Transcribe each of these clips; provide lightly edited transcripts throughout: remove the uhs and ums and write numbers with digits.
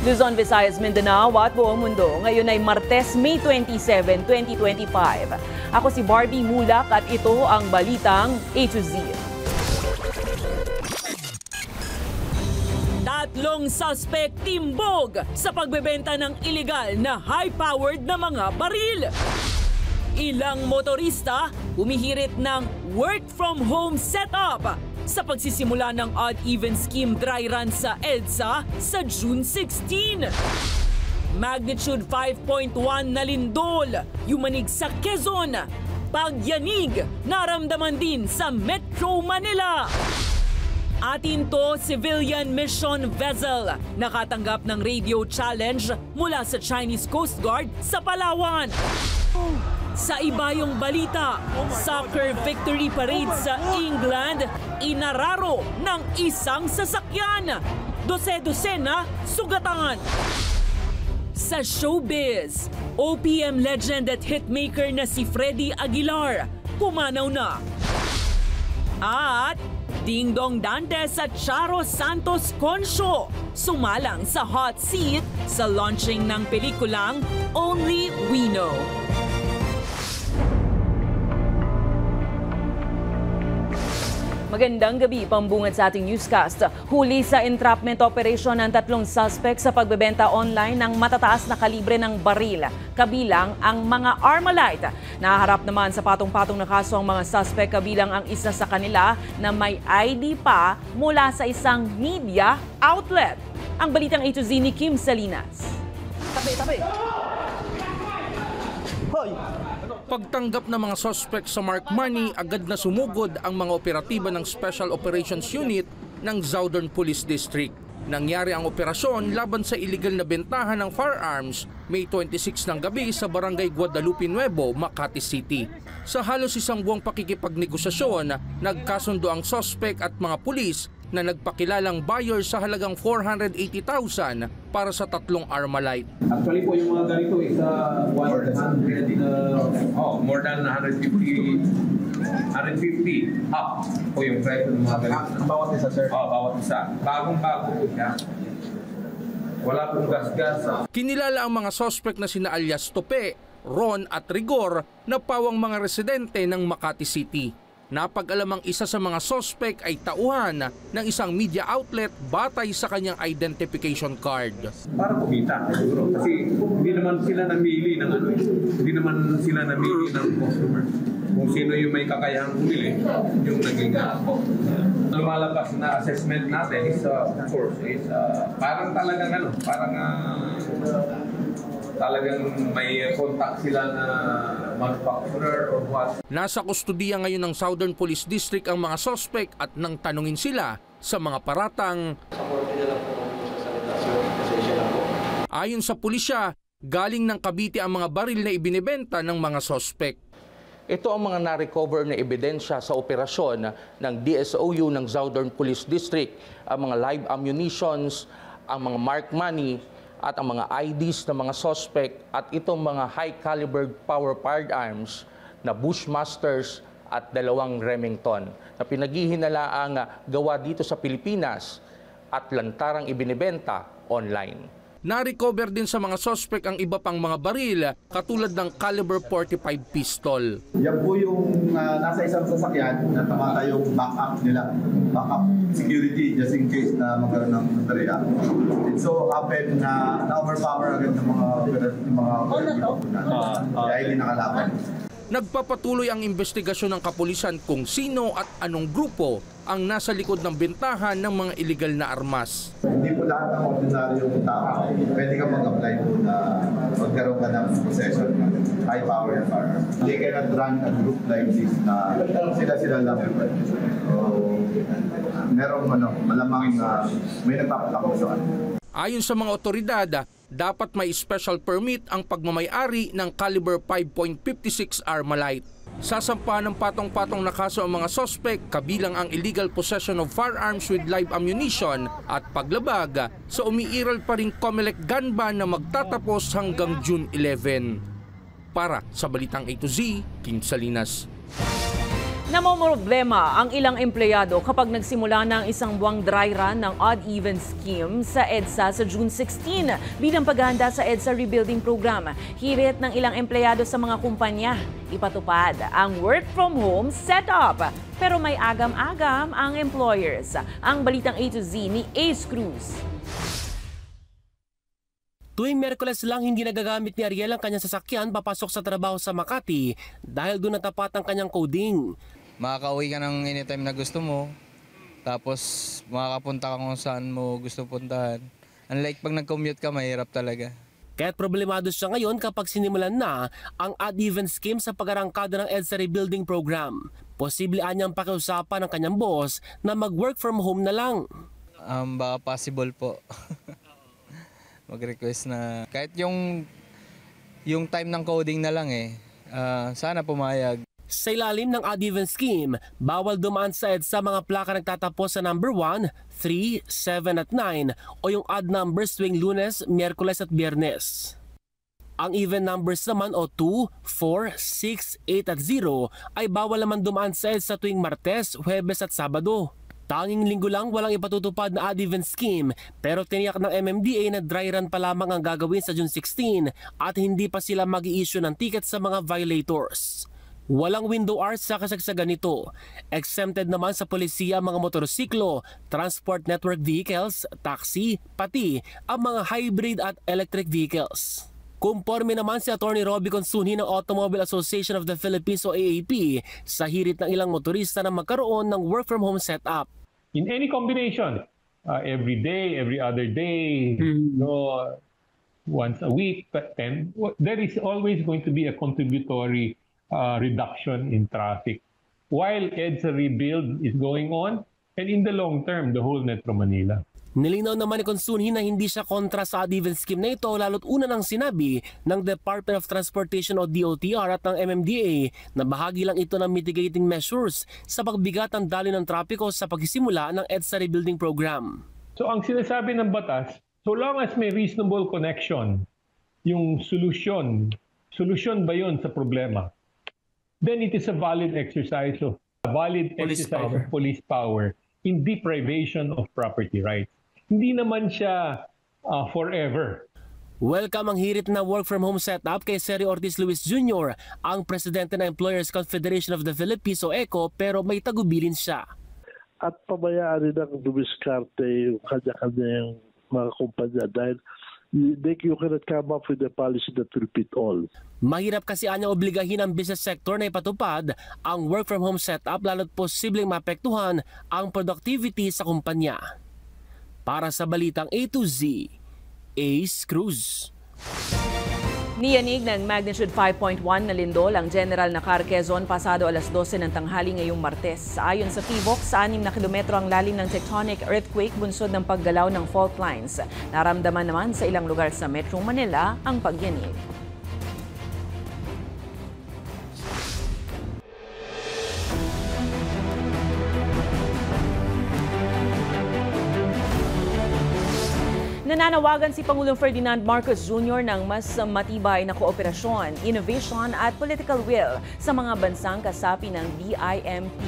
Luzon, Visayas, Mindanao at buong mundo. Ngayon ay Martes, May 27, 2025. Ako si Barbie Mulak at ito ang balitang A to Z. Tatlong suspect timbog sa pagbebenta ng iligal na high-powered na mga baril. Ilang motorista humihirit ng work-from-home setup sa pagsisimula ng odd-even scheme dry run sa EDSA sa June 16. Magnitude 5.1 na lindol, yumanig sa Quezon. Pagyanig, naramdaman din sa Metro Manila. Atin to, civilian mission vessel, nakatanggap ng radio challenge mula sa Chinese Coast Guard sa Palawan. Sa ibayong balita, soccer victory parade sa England, inararo ng isang sasakyan. Dose-dosena sugatan. Sa showbiz, OPM legend at hitmaker na si Freddy Aguilar, pumanaw na. At Ding Dong Dantes at Charo Santos Concho, sumalang sa hot seat sa launching ng pelikulang Only We Know. Magandang gabi, pambungad sa ating newscast. Huli sa entrapment operation ng tatlong suspect sa pagbebenta online ng matataas na kalibre ng baril, kabilang ang mga Armalite. Naharap naman sa patong-patong na kaso ang mga suspect, kabilang ang isa sa kanila na may ID pa mula sa isang media outlet. Ang balitang A to Z ni Kim Salinas. Tabi! Hoy! Pagtanggap ng mga suspect sa Mark Money, agad na sumugod ang mga operatiba ng Special Operations Unit ng Southern Police District. Nangyari ang operasyon laban sa iligal na bentahan ng firearms May 26 ng gabi sa Barangay Guadalupe Nuevo, Makati City. Sa halos isang buwang pakikipagnegosasyon, nagkasundo ang suspect at mga pulis na nagpakilalang buyer sa halagang 480,000 para sa tatlong Armalite. Actually po yung mga ganito is more than 150 up po yung price ng mga ganito. Bawat isa, sir? Bawat isa. Bagong-bago po siya. Wala pong gas-gas. Kinilala ang mga suspect na sina alias Tope, Ron at Rigor na pawang mga residente ng Makati City. Napag-alam ang isa sa mga suspect ay tauhan ng isang media outlet batay sa kanyang identification card. Para kumita, siguro. Kasi hindi naman sila namili ng hindi naman sila namili ng customer. Kung sino yung may kakayahang bumili, yung naging lumalabas na assessment natin is, of course, is parang talagang talagang may contact sila na manufacturer or what. Nasa kustudiya ngayon ng Southern Police District ang mga suspect at nang tanungin sila sa mga paratang. Ayon sa pulisya, galing ng Cavite ang mga baril na ibinebenta ng mga suspect. Ito ang mga na-recover na ebidensya sa operasyon ng DSOU ng Southern Police District, ang mga live ammunitions, ang mga marked money, at ang mga IDs ng mga suspect at itong mga high-caliber power firearms na Bushmasters at 2 Remington na pinaghihinalaang gawa dito sa Pilipinas at lantarang ibinibenta online. Na-recover din sa mga suspect ang iba pang mga baril katulad ng caliber 45 pistol. Yan po yung nasa isang sasakyan na tamata yung backup nila. Backup security just in case na magkaroon ng baterya. And so happen na na-overpower agad ng mga operatibo na kaya hindi nakalaban. Nagpapatuloy ang investigasyon ng kapulisan kung sino at anong grupo ang nasa likod ng bentahan ng mga illegal na armas. Hindi po lahat ng ordinaryong tao pwede ka mag-apply po na magkaroon ka ng possession ng high power firearm. They cannot run a group like this na sila lang. So, merong malamang may nagpapatakbo sa kanila. Ayon sa mga otoridad, dapat may special permit ang pagmamayari ng caliber 5.56 Armalite. Sasampahan ng patong-patong na kaso ang mga suspect, kabilang ang illegal possession of firearms with live ammunition at paglabag sa umiiral pa ring COMELEC gun ban na magtatapos hanggang June 11. Para sa Balitang A to Z, Kim Salinas. Namomroblema ang ilang empleyado kapag nagsimula ng isang buwang dry run ng odd-even scheme sa EDSA sa June 16 bilang paghahanda sa EDSA Rebuilding Program. Hirit ng ilang empleyado sa mga kumpanya, ipatupad ang work from home setup. Pero may agam-agam ang employers. Ang balitang A to Z ni Ace Cruz. Tuwing Miyerkules lang hindi nagagamit ni Ariel ang kanyang sasakyan papasok sa trabaho sa Makati dahil doon natapat ang kanyang coding. Makakauwi ka ng anytime na gusto mo, tapos makakapunta ka kung saan mo gusto puntahan. Unlike pag nag-commute ka, mahirap talaga. Kaya't problemado siya ngayon kapag sinimulan na ang odd-even scheme sa pag-arangkada ng EDSA Rebuilding Program. Posible anyang pakiusapan ng kanyang boss na mag-work from home na lang. Baka possible po. Mag-request na kahit yung time ng coding na lang sana pumayag. Sa ilalim ng odd-even scheme, bawal dumaan sa EDSA mga plaka nagtatapos sa number 1, 3, 7 at 9 o yung odd numbers tuwing Lunes, Miyerkules at Biyernes. Ang even numbers naman o 2, 4, 6, 8 at 0 ay bawal naman dumaan sa EDSA tuwing Martes, Huwebes at Sabado. Tanging linggo lang walang ipatutupad na odd-even scheme pero tiniyak ng MMDA na dry run pa lamang ang gagawin sa June 16 at hindi pa sila mag-i-issue ng ticket sa mga violators. Walang window hours sa kasagsagan nito. Exempted naman sa polisiya ang mga motorsiklo, transport network vehicles, taxi, pati ang mga hybrid at electric vehicles. Kumporme naman si Atty. Robbie Consunji ng Automobile Association of the Philippines o AAP sa hirit ng ilang motorista na magkaroon ng work from home setup. In any combination, every day, every other day, once a week, there is always going to be a contributory reduction in traffic while EDSA rebuild is going on and in the long term, the whole Metro Manila. Nilinaw naman ni Consunji na hindi siya kontra sa odd-even scheme na ito lalo't una nang sinabi ng Department of Transportation o DOTR at ng MMDA na bahagi lang ito ng mitigating measures sa pagbigat ng daloy ng trapiko sa pagsisimula ng EDSA Rebuilding Program. So ang sinasabi ng batas, so long as may reasonable connection, yung solusyon ba yun sa problema? Then it is a valid exercise of police power in deprivation of property rights. Hindi naman siya forever. Welcome ang hirit na work from home setup kay Sergio Ortiz Luis Jr., ang presidente ng Employers Confederation of the Philippines o ECO, pero may tagubilin siya. At pabayaan rin ang dumiskarte yung kanya-kanyang mga kumpanya dahil you cannot come up with a policy that will fit all. Mahirap kasi anyang obligahin ang business sector na ipatupad ang work from home setup lalo't posibleng maapektuhan ang productivity sa kumpanya. Para sa balitang A to Z, Ace Cruz. Niyanig ng magnitude 5.1 na lindol ang General Nakar, Quezon pasado alas 12 ng tanghali ngayong Martes. Ayon sa PHIVOLCS, 6 na kilometro ang lalim ng tectonic earthquake bunsod ng paggalaw ng fault lines. Naramdaman naman sa ilang lugar sa Metro Manila ang pagyanig. Nananawagan si Pangulong Ferdinand Marcos Jr. ng mas matibay na kooperasyon, innovation at political will sa mga bansang kasapi ng BIMP,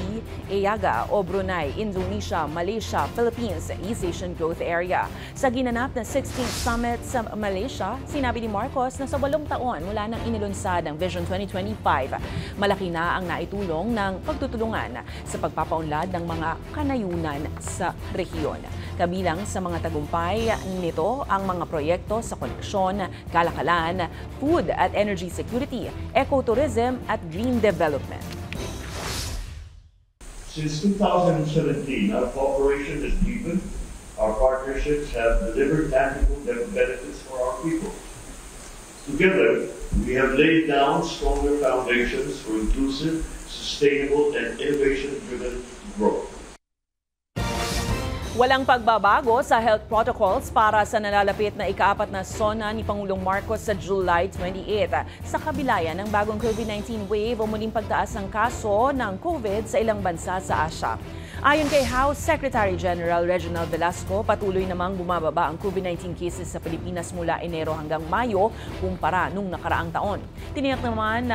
EAGA o Brunei, Indonesia, Malaysia, Philippines, East Asian Growth Area. Sa ginanap na 16th Summit sa Malaysia, sinabi ni Marcos na sa 8 taon mula nang inilunsad ang Vision 2025, malaki na ang naitulong ng pagtutulungan sa pagpapaunlad ng mga kanayunan sa rehiyon. Kabilang sa mga tagumpay nito ang mga proyekto sa koneksyon, kalakalan, food at energy security, ecotourism at green development. Since 2017, our cooperation has deepened. Our partnerships have delivered tangible benefits for our people. Together, we have laid down stronger foundations for inclusive, sustainable, and innovation-driven growth. Walang pagbabago sa health protocols para sa nalalapit na ika-4 na SONA ni Pangulong Marcos sa July 28. Sa kabilayan ng bagong COVID-19 wave o muling pagtaas ng kaso ng COVID sa ilang bansa sa Asia. Ayon kay House Secretary General Reginald Velasco, patuloy namang bumababa ang COVID-19 cases sa Pilipinas mula Enero hanggang Mayo kumpara nung nakaraang taon. Tiniyak naman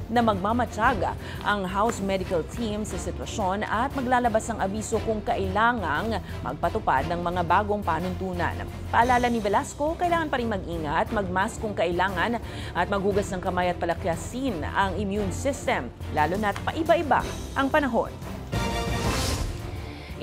na magmamatyaga ang House Medical Team sa sitwasyon at maglalabas ng abiso kung kailangang magpatupad ng mga bagong panuntunan. Paalala ni Velasco, kailangan pa rin mag-ingat, magmask kung kailangan at maghugas ng kamay at palakyasin ang immune system, lalo na't paiba-iba ang panahon.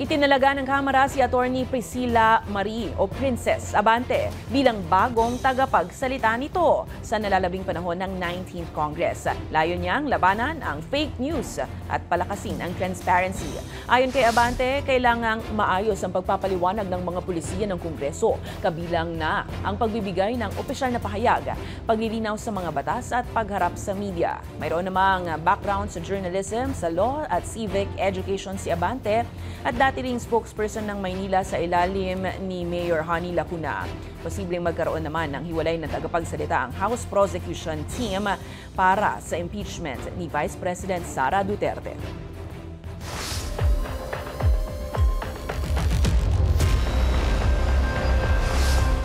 Itinalaga ng Kamara si Attorney Priscilla Marie o Princess Abante bilang bagong tagapagsalita nito sa nalalabing panahon ng 19th Congress. Layon niyang labanan ang fake news at palakasin ang transparency. Ayon kay Abante, kailangang maayos ang pagpapaliwanag ng mga pulisiya ng Kongreso, kabilang na ang pagbibigay ng opisyal na pahayag, paglilinaw sa mga batas at pagharap sa media. Mayroon namang background sa journalism, sa law at civic education si Abante at dati ring spokesperson ng Maynila sa ilalim ni Mayor Honey Lacuna. Posibleng magkaroon naman ng hiwalay na tagapagsalita ang House Prosecution Team para sa impeachment ni Vice President Sara Duterte.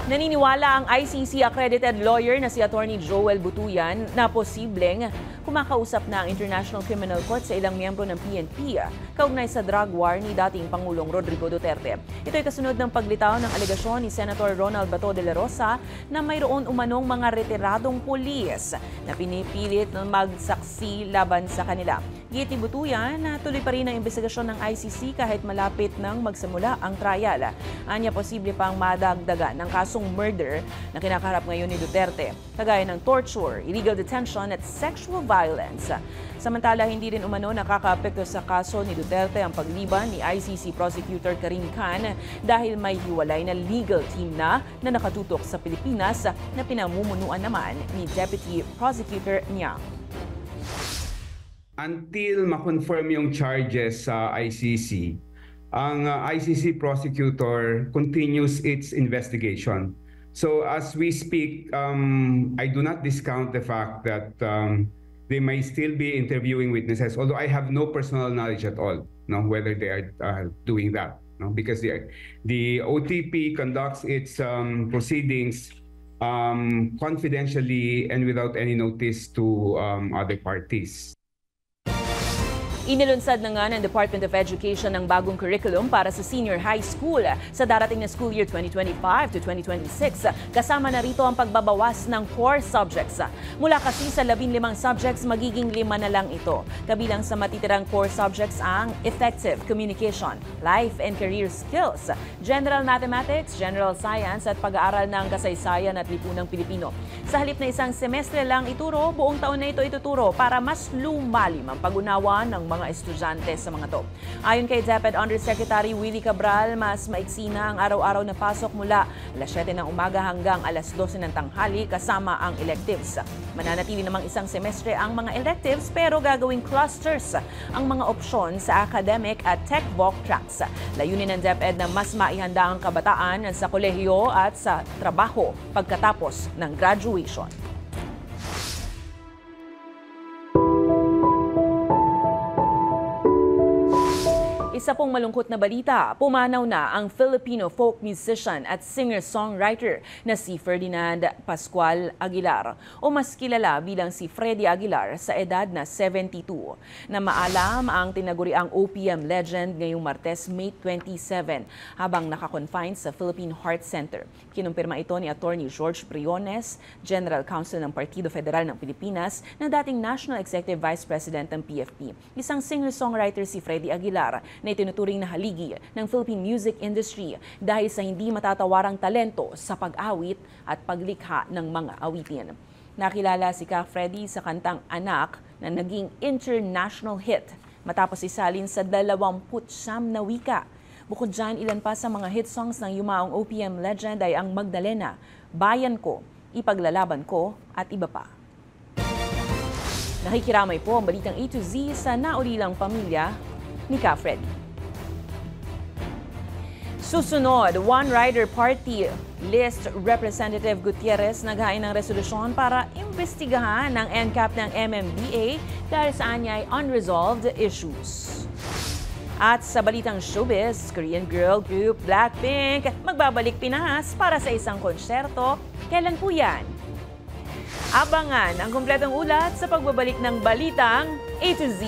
Naniniwala ang ICC-accredited lawyer na si Attorney Joel Butuyan na posibleng kumakausap na ang International Criminal Court sa ilang miyembro ng PNP kaugnay sa drug war ni dating Pangulong Rodrigo Duterte. Ito ay kasunod ng paglitaw ng alegasyon ni Senator Ronald Bato de la Rosa na mayroon umanong mga retiradong pulis na pinipilit na magsaksi laban sa kanila. Git ni Butuyan na tuloy pa rin ang investigasyon ng ICC kahit malapit nang magsimula ang trial. Anya posible pang madagdagan ng kasong murder na kinakaharap ngayon ni Duterte, kagaya ng torture, illegal detention at sexual violence. Samantala, hindi rin umano nakakaapekto sa kaso ni Duterte ang pagliban ni ICC Prosecutor Karim Khan dahil may hiwalay na legal team na nakatutok sa Pilipinas na pinamumunuan naman ni Deputy Prosecutor Niang. Until ma-confirm yung charges sa ICC, ang ICC prosecutor continues its investigation. So as we speak, I do not discount the fact that they may still be interviewing witnesses, although I have no personal knowledge at all, whether they are doing that, because the OTP conducts its proceedings confidentially and without any notice to other parties. Inilunsad na nga ng Department of Education ng bagong curriculum para sa senior high school sa darating na school year 2025 to 2026. Kasama na rito ang pagbabawas ng core subjects. Mula kasi sa 15 subjects, magiging 5 na lang ito. Kabilang sa matitirang core subjects ang effective communication, life and career skills, general mathematics, general science at pag-aaral ng kasaysayan at lipunang Pilipino. Sa halip na isang semestre lang ituro, buong taon na ito ituturo para mas lumalim ang pag-unawa ng mga estudyante sa mga to. Ayon kay DepEd Undersecretary Willie Cabral, mas maiksi na ang araw-araw na pasok mula alas 7 ng umaga hanggang alas 12 ng tanghali kasama ang electives. Mananatili namang isang semestre ang mga electives pero gagawing clusters ang mga opsyon sa academic at tech-voc tracks. Layunin ng DepEd na mas maihanda ang kabataan sa kolehiyo at sa trabaho pagkatapos ng graduation. Isa pong malungkot na balita, pumanaw na ang Filipino folk musician at singer-songwriter na si Ferdinand Pascual Aguilar o mas kilala bilang si Freddy Aguilar sa edad na 72. Na maalam ang tinaguriang OPM legend ngayong Martes, May 27 habang nakakonfine sa Philippine Heart Center. Kinumpirma ito ni Attorney George Briones, General Counsel ng Partido Federal ng Pilipinas na dating National Executive Vice President ng PFP. Isang singer-songwriter si Freddy Aguilar na itinuturing na haligi ng Philippine music industry dahil sa hindi matatawarang talento sa pag-awit at paglikha ng mga awitin. Nakilala si Ka Freddy sa kantang Anak na naging international hit matapos isalin sa 29 na wika. Bukod dyan, ilan pa sa mga hit songs ng yumaong OPM legend ay ang Magdalena, Bayan Ko, Ipaglalaban Ko at iba pa. Nakikiramay po ang balitang A to Z sa naulilang pamilya ni Ka Freddy. Susunod, One Rider Party List Representative Gutierrez naghain ng resolusyon para imbestigahan ng NCAP ng MMDA dahil sa anyay unresolved issues. At sa balitang showbiz, Korean girl group Blackpink magbabalik Pinas para sa isang konsyerto. Kailan po yan? Abangan ang kumpletong ulat sa pagbabalik ng Balitang A to Z.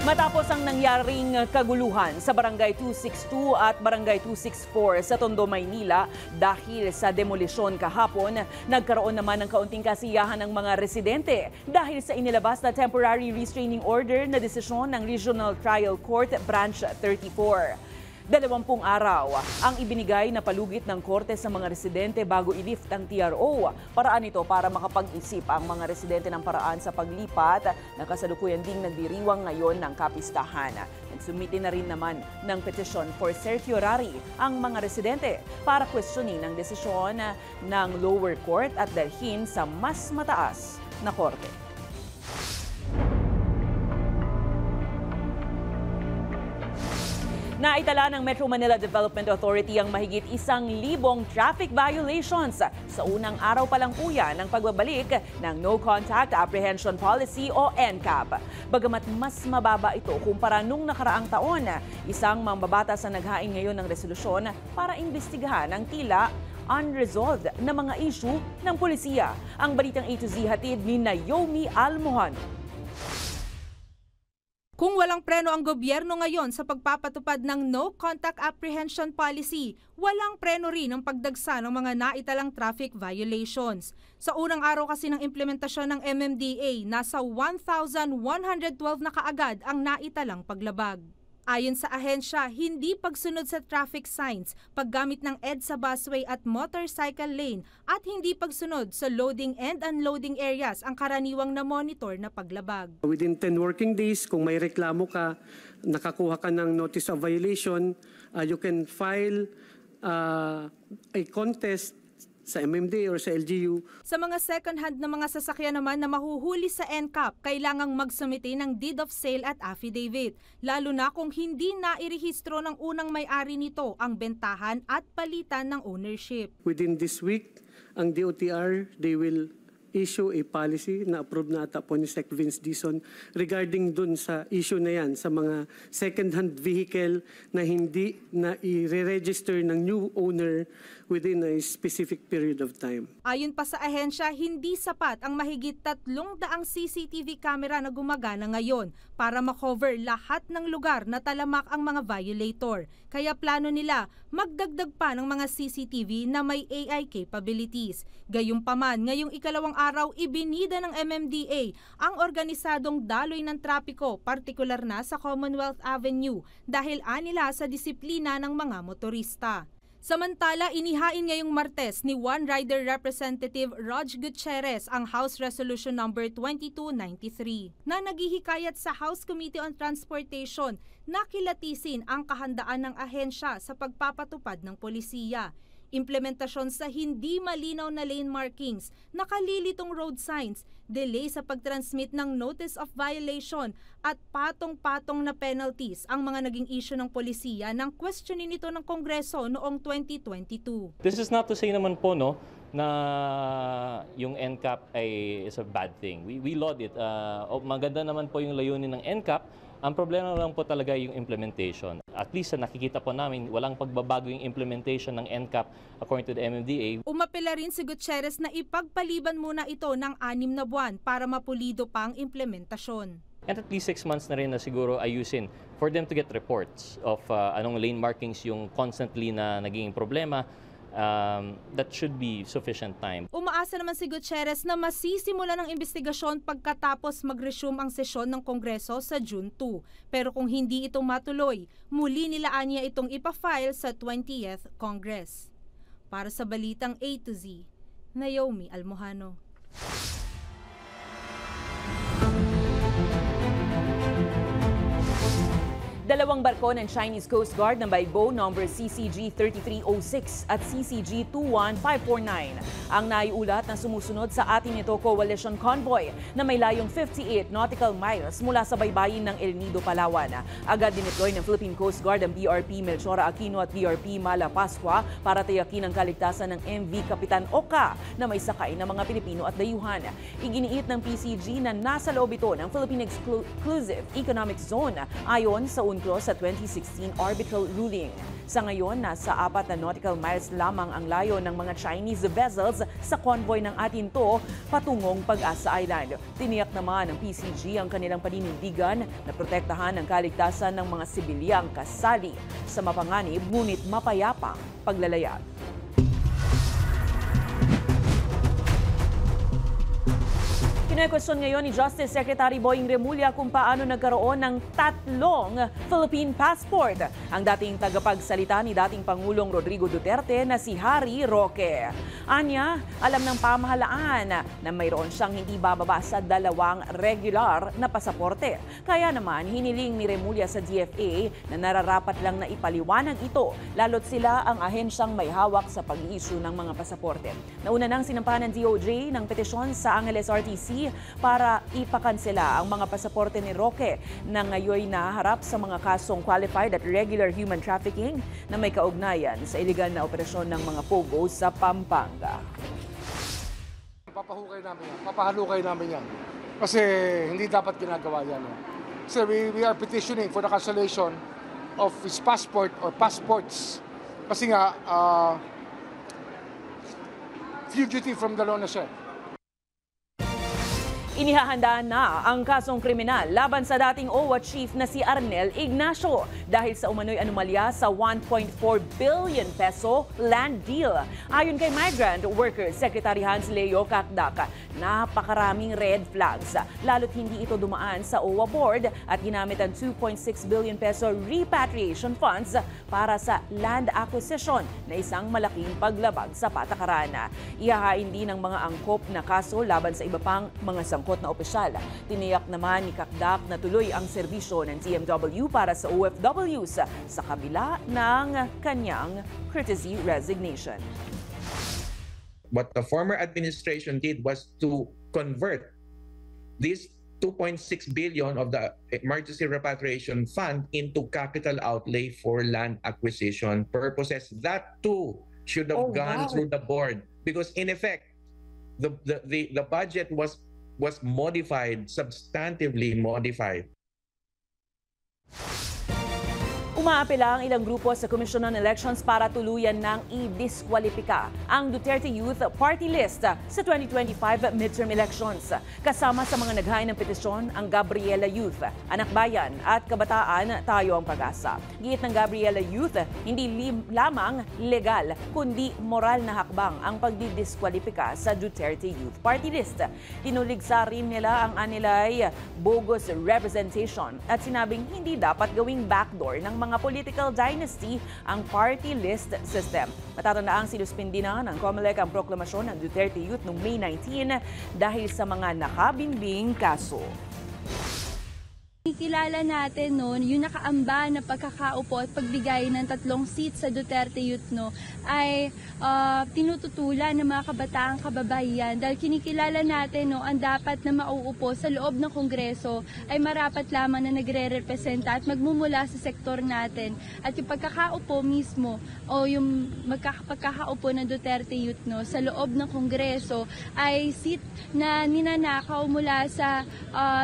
Matapos ang nangyaring kaguluhan sa Barangay 262 at Barangay 264 sa Tondo, Maynila dahil sa demolisyon kahapon, nagkaroon naman ng kaunting kasiyahan ng mga residente dahil sa inilabas na temporary restraining order na desisyon ng Regional Trial Court Branch 34. 20 araw ang ibinigay na palugit ng korte sa mga residente bago i-lift ang TRO. Paraan ito para makapag-isip ang mga residente ng paraan sa paglipat na kasalukuyan ding nagdiriwang ngayon ng kapistahan. Nagsumite na rin naman ng petisyon for certiorari ang mga residente para questionin ang desisyon ng lower court at dalhin sa mas mataas na korte. Naitala ng Metro Manila Development Authority ang mahigit 1,000 traffic violations sa unang araw pa lang po yan ng pagbabalik ng No Contact Apprehension Policy o NCAP. Bagamat mas mababa ito kumpara nung nakaraang taon, isang mambabatas na naghain ngayon ng resolusyon para imbestigahan ang tila unresolved na mga issue ng polisiya. Ang Balitang A to Z hatid ni Naomi Almohano. Kung walang preno ang gobyerno ngayon sa pagpapatupad ng No Contact Apprehension Policy, walang preno rin ang pagdagsa ng mga naitalang traffic violations. Sa unang araw kasi ng implementasyon ng MMDA, nasa 1,112 na kaagad ang naitalang paglabag. Ayon sa ahensya, hindi pagsunod sa traffic signs, paggamit ng EDSA busway at motorcycle lane at hindi pagsunod sa loading and unloading areas ang karaniwang na-monitor na paglabag. Within 10 working days, kung may reklamo ka, nakakuha ka ng notice of violation, you can file a contest sa MMDA or sa LGU. Sa mga second-hand na mga sasakyan naman na mahuhuli sa NCAP, kailangang magsumite ng deed of sale at affidavit, lalo na kung hindi nairehistro ng unang may-ari nito ang bentahan at palitan ng ownership. Within this week, ang DOTR, they will issue a policy na approve na ata po ni Sec. Vince Dizon regarding dun sa issue na yan sa mga second-hand vehicle na hindi na i-register ng new owner within a specific period of time. Ayon pa sa ahensya, hindi sapat ang mahigit 300 CCTV camera na gumagana ngayon para makover lahat ng lugar na talamak ang mga violator. Kaya plano nila magdagdag pa ng mga CCTV na may AI capabilities. Gayunpaman, ngayong ikalawang araw ibinida ng MMDA ang organisadong daloy ng trapiko, partikular na sa Commonwealth Avenue dahil anila sa disiplina ng mga motorista. Samantala, inihain ngayong Martes ni One Rider Representative Rog Gutierrez ang House Resolution No. 2293 na naghihikayat sa House Committee on Transportation na kilatisin ang kahandaan ng ahensya sa pagpapatupad ng polisiya. Implementasyon sa hindi malinaw na lane markings, nakalilitong road signs, delay sa pagtransmit ng notice of violation at patong-patong na penalties ang mga naging issue ng polisiya nang questionin nito ng Kongreso noong 2022. This is not to say naman po na yung NCAP is a bad thing. We laud it. Maganda naman po yung layunin ng NCAP. Ang problema lang po talaga yung implementation. At least sa nakikita po namin, walang pagbabago yung implementation ng NCAP according to the MMDA. Umapela rin si Gutierrez na ipagpaliban muna ito ng 6 na buwan para mapulido pa ang implementasyon. And at least 6 months na rin na siguro ayusin for them to get reports of anong lane markings yung constantly na naging problema. That should be sufficient time. Umaasa naman si Gutierrez na masisimula ng investigasyon pagkatapos mag-resume ang sesyon ng Kongreso sa June 2. Pero kung hindi ito matuloy, muli nilaan niya itong ipafile sa 20th Congress. Para sa Balitang A to Z, Naomi Almohano. Dalawang barko ng Chinese Coast Guard na by bow number CCG-3306 at CCG-21549 ang naiulat na sumusunod sa atin ito coalition convoy na may layong 58 nautical miles mula sa baybayin ng El Nido, Palawan. Agad dineploy ng Philippine Coast Guard ang BRP Melchora Aquino at BRP Mala Pascua para tiyakin ang kaligtasan ng MV Kapitan Oka na may sakay ng mga Pilipino at dayuhan. Iginiit ng PCG na nasa loob ito ng Philippine Exclusive Economic Zone ayon sa UNCLOS sa 2016 arbitral ruling. Sa ngayon, nasa 4 na nautical miles lamang ang layo ng mga Chinese vessels sa convoy ng Atinto patungong Pag-asa Island. Tiniyak naman ng PCG ang kanilang paninindigan na protektahan ang kaligtasan ng mga sibilyang kasali sa mapanganib ngunit mapayapang paglalayag. Kinekwestiyon ngayon ni Justice Secretary Boying Remulla kung paano nagkaroon ng 3 Philippine passport ang dating tagapagsalita ni dating Pangulong Rodrigo Duterte na si Harry Roque. Anya, alam ng pamahalaan na mayroon siyang hindi bababa sa 2 regular na pasaporte. Kaya naman, hiniling ni Remulla sa DFA na nararapat lang na ipaliwanag ito, lalo't sila ang ahensyang may hawak sa pag-i-issue ng mga pasaporte. Nauna nang sinampahan ng DOJ ng petisyon sa Angeles RTC para ipakansela ang mga pasaporte ni Roque na ngayon naharap sa mga kasong qualified at regular human trafficking na may kaugnayan sa iligal na operasyon ng mga pogo sa Pampanga. Papahalukay namin yan. Kasi hindi dapat ginagawa yan. So we are petitioning for the cancellation of his passport or passports. Kasi nga, fugitive from the law na siya. Inihahandaan na ang kasong kriminal laban sa dating OWA chief na si Arnel Ignacio dahil sa umano'y anomalya sa 1.4 billion peso land deal. Ayon kay Migrant Workers Secretary Hans Leo Kakdak, napakaraming red flags, lalo't hindi ito dumaan sa OWA board at ginamit ang 2.6 billion peso repatriation funds para sa land acquisition na isang malaking paglabag sa patakaran. Ihahain din ng mga angkop na kaso laban sa iba pang mga sangkot na opisyal. Tiniyak naman ni Kakdak na tuloy ang serbisyo ng TMW para sa OFWs sa kabila ng kanyang courtesy resignation. What the former administration did was to convert this 2.6 billion of the emergency repatriation fund into capital outlay for land acquisition purposes. That too should have gone through the board because in effect the budget was modified, substantively modified. Umaapela ang ilang grupo sa Commission on Elections para tuluyan ng i-diskwalipika ang Duterte Youth Party List sa 2025 midterm elections. Kasama sa mga naghain ng petisyon ang Gabriela Youth, Anak Bayan at Kabataan Tayo ang Pag-asa. Giit ng Gabriela Youth, hindi lamang legal kundi moral na hakbang ang pagdidiskwalipika sa Duterte Youth Party List. Tinuligsa rin nila ang anilay bogus representation at sinabing hindi dapat gawing backdoor ng mga political dynasty ang party list system. Matatandaang sinuspindi na ng COMELEC ang proklamasyon ng Duterte Youth noong May 19 dahil sa mga nakabinbing kaso. Kilala natin noon, yung nakaamba na pagkakaupo at pagbigay ng 3 seats sa Duterte Youth ay tinututulan ng mga kabataang kababaihan dahil kinikilala natin ang dapat na mauupo sa loob ng Kongreso ay marapat lamang na nagre-representa at magmumula sa sektor natin at yung pagkakaupo mismo o yung pagkakaupo ng Duterte Youth sa loob ng Kongreso ay seat na ninanakaw mula sa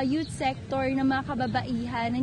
youth sector ng mga kababaihan.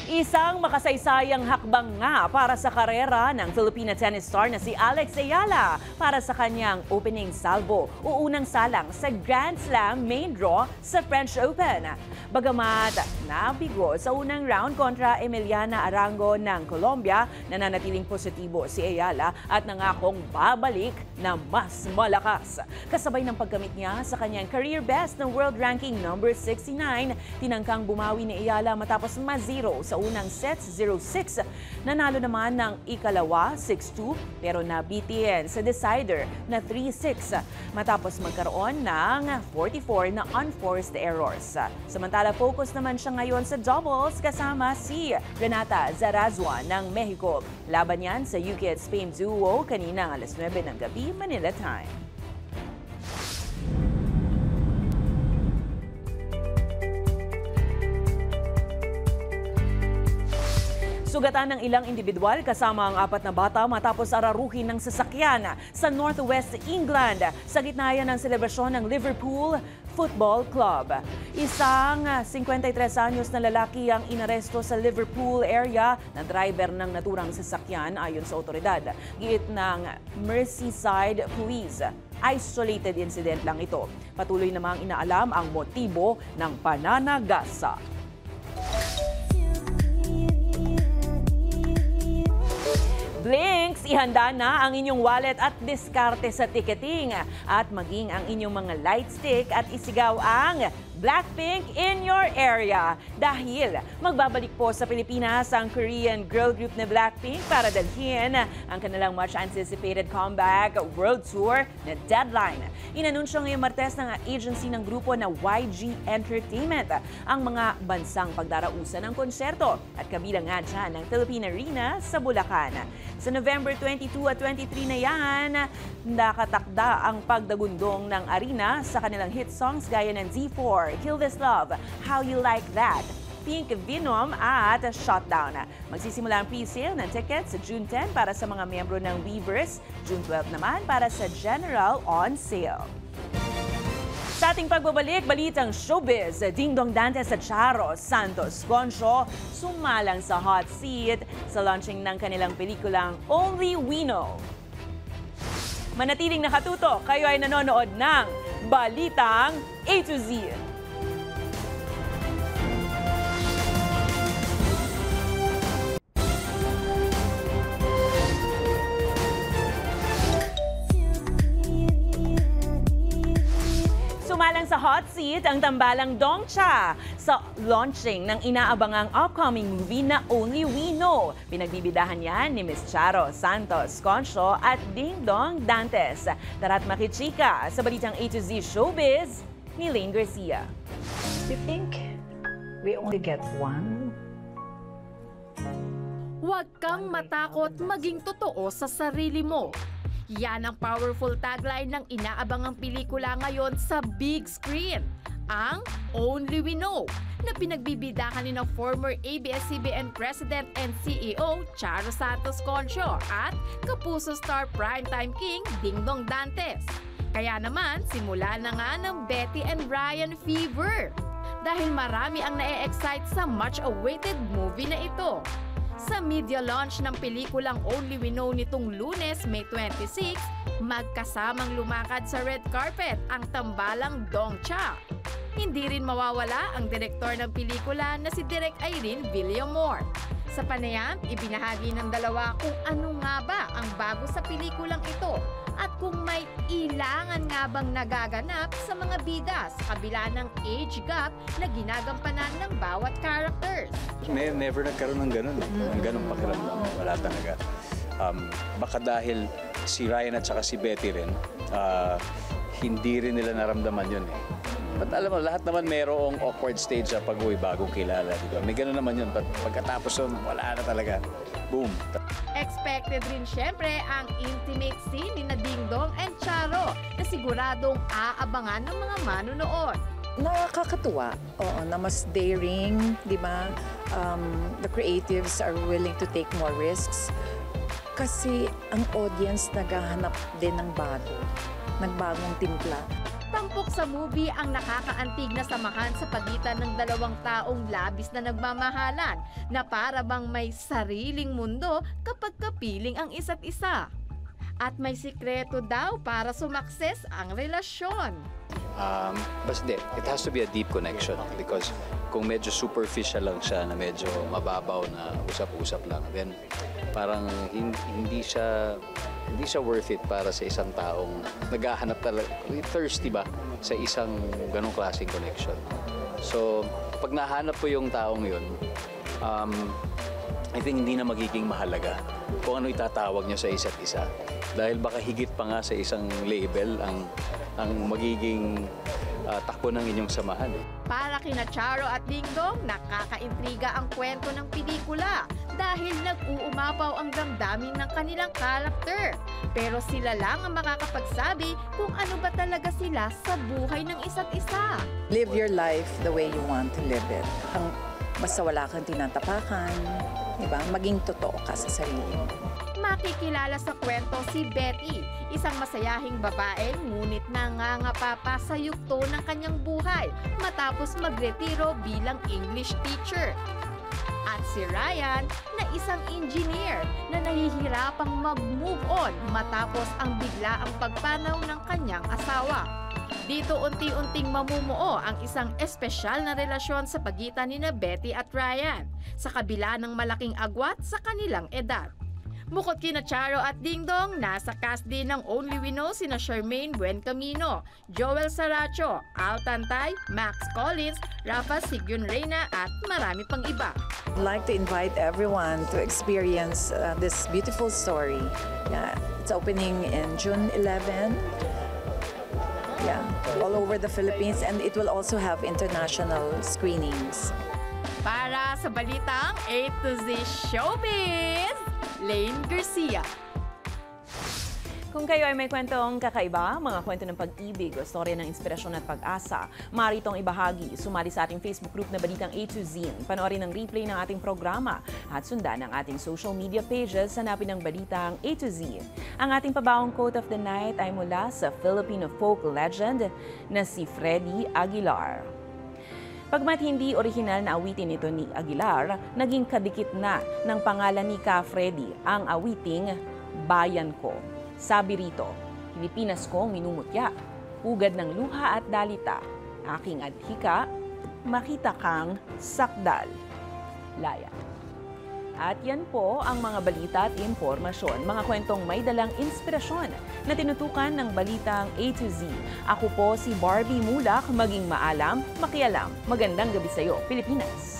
Isang makasaysayang hakbang nga para sa karera ng Filipina tennis star na si Alex Ayala para sa kanyang opening salvo o unang salang sa Grand Slam main draw sa French Open. Bagamat nabigo sa unang round kontra Emiliana Arango ng Colombia, nananatiling positibo si Ayala at nangakong babalik na mas malakas. Kasabay ng pagkamit niya sa kanyang career best ng world ranking number 69, tinangkang bumawi ni Ayala matapos ma-0 sa sa unang sets 0-6. Nanalo naman ng ikalawa 6-2 pero nabitin sa decider na 3-6 matapos magkaroon ng 44 na unforced errors. Samantala focus naman siya ngayon sa doubles kasama si Renata Zarazua ng Mexico. Laban yan sa UK at Spain duo kanina alas 9 ng gabi Manila time. Sugatan ng ilang individual kasama ang 4 na bata matapos araruhin ng sasakyan sa Northwest England sa gitna yan ng selebrasyon ng Liverpool Football Club. Isang 53 anyos na lalaki ang inaresto sa Liverpool area na driver ng naturang sasakyan ayon sa otoridad. Giit ng Merseyside Police. Isolated incident lang ito. Patuloy namang inaalam ang motibo ng pananagasa. Blinks, ihanda na ang inyong wallet at diskarte sa ticketing at maging ang inyong mga light stick at isigaw ang Blackpink in your area dahil magbabalik po sa Pilipinas ang Korean girl group na Blackpink para dalhin ang kanilang much anticipated comeback world tour na Deadline. Inanunsyo ngayong Martes ng agency ng grupo na YG Entertainment ang mga bansang pagdarausan ng konserto at kabilang nga dyan ng Philippine Arena sa Bulacan. Sa November 22 at 23 na yan, nakatakda ang pagdagundong ng arena sa kanilang hit songs gaya ng Z4, Kill This Love, How You Like That, Pink Venom at Shutdown. Magsisimula ang pre-sale ng tickets sa June 10 para sa mga miyembro ng Weverse, June 12 naman para sa general on sale. Sa ating pagbabalik, balitang showbiz, Ding Dong Dantes at Charo Santos Concho sumalang sa hot seat sa launching ng kanilang pelikulang Only We Know. Manatiling nakatutok, kayo ay nanonood ng Balitang A to Z. Sumalang sa hot seat ang tambalang Dongcha sa launching ng inaabangang upcoming movie na Only We Know. Pinagbibidahan yan ni Miss Charo Santos Concho at Ding Dong Dantes. Tara't makichika sa balitang A to Z Showbiz ni Lane Garcia. You think we only get one? Huwag kang matakot maging totoo sa sarili mo. Yan ang powerful tagline ng inaabangang pelikula ngayon sa big screen, ang Only We Know, na pinagbibidahan ni ng former ABS-CBN President and CEO Charo Santos Concho at kapuso star primetime king Ding Dong Dantes. Kaya naman, simula na nga ng Betty and Ryan fever dahil marami ang na-excite sa much-awaited movie na ito. Sa media launch ng pelikulang Only We Know nitong Lunes, May 26, magkasamang lumakad sa red carpet ang tambalang Dongcha. Hindi rin mawawala ang direktor ng pelikula na si Direk Irene Villamor. Sa panayam, ibinahagi ng dalawa kung ano nga ba ang bago sa pelikulang ito at kung may ilangan nga bang nagaganap sa mga bida sa kabila ng age gap na ginagampanan ng bawat characters. Never nagkaroon ng ganun. Ng ganun pakiramdam. Wala talaga. Baka dahil si Ryan at saka si Betty rin, hindi rin nila naramdaman yun eh. But alam mo, lahat naman mayroong awkward stage sa pag-uwi bagong kilala. Diba? May gano'n naman yun. Pagkatapos yun, wala na talaga. Boom. Expected rin syempre ang intimate scene ni Ding Dong and Charo na siguradong aabangan ng mga manonood. Nakakatuwa, oo, na mas daring, di ba? The creatives are willing to take more risks. Kasi ang audience naghahanap din ng bago, nagbagong timpla. Tampok sa movie ang nakakaantig na samahan sa pagitan ng dalawang taong labis na nagmamahalan na para bang may sariling mundo kapag kapiling ang isa't isa. At may sikreto daw para sumakses ang relasyon. Basta it has to be a deep connection because kung medyo superficial lang siya na medyo mababaw na usap-usap lang, then parang hindi siya worth it para sa isang taong naghahanap talaga, thirsty ba sa isang ganong klaseng connection. So, pag nahanap po yung taong yun, I think hindi na magiging mahalaga kung ano itatawag nyo sa isa't isa. Dahil baka higit pa nga sa isang label ang magiging takbo ng inyong samahan. Para kina Charo at Dingdong, nakakaintriga ang kwento ng pelikula dahil nag-uumapaw ang damdamin ng kanilang karakter. Pero sila lang ang makakapagsabi kung ano ba talaga sila sa buhay ng isa't isa. Live your life the way you want to live it. Basta wala kang tinatapakan, diba? Maging totoo ka sa sarili mo. Makikilala sa kwento si Betty, isang masayahing babae ngunit nangangapa pa sa yugto ng kanyang buhay matapos magretiro bilang English teacher. At si Ryan na isang engineer na nahihirapang mag-move on matapos ang biglaang pagpanaw ng kanyang asawa. Dito unti-unting mamumuo ang isang espesyal na relasyon sa pagitan ni Betty at Ryan sa kabila ng malaking agwat sa kanilang edad. Bukod kina Charo at Dingdong, nasa cast din ng Only We Know sina Charmaine Buencamino, Joel Saracho, Al Tantay, Max Collins, Rafa Sigyun Reyna at marami pang iba. I'd like to invite everyone to experience this beautiful story. It's opening in June 11. All over the Philippines, and it will also have international screenings. Para sa balitang A to Z Showbiz, Lane Garcia. Kung kayo ay may kwentong kakaiba, mga kwento ng pag-ibig o storya ng inspirasyon at pag-asa, maaari itong ibahagi. Sumali sa ating Facebook group na Balitang A to Z. Panoorin ang replay ng ating programa at sundan ang ating social media pages. Hanapin ang Balitang A to Z. Ang ating pabawang quote of the night ay mula sa Filipino folk legend na si Freddy Aguilar. Pagmat hindi orihinal na awitin ito ni Aguilar, naging kadikit na ng pangalan ni Ka Freddy ang awiting Bayan Ko. Sabi rito, Pilipinas kong minumutya, hugad ng luha at dalita, aking adhika, makita kang sakdal, laya. At yan po ang mga balita at impormasyon, mga kwentong may dalang inspirasyon na tinutukan ng Balitang A to Z. Ako po si Barbie Mulak, maging maalam, makialam. Magandang gabi sa iyo, Pilipinas.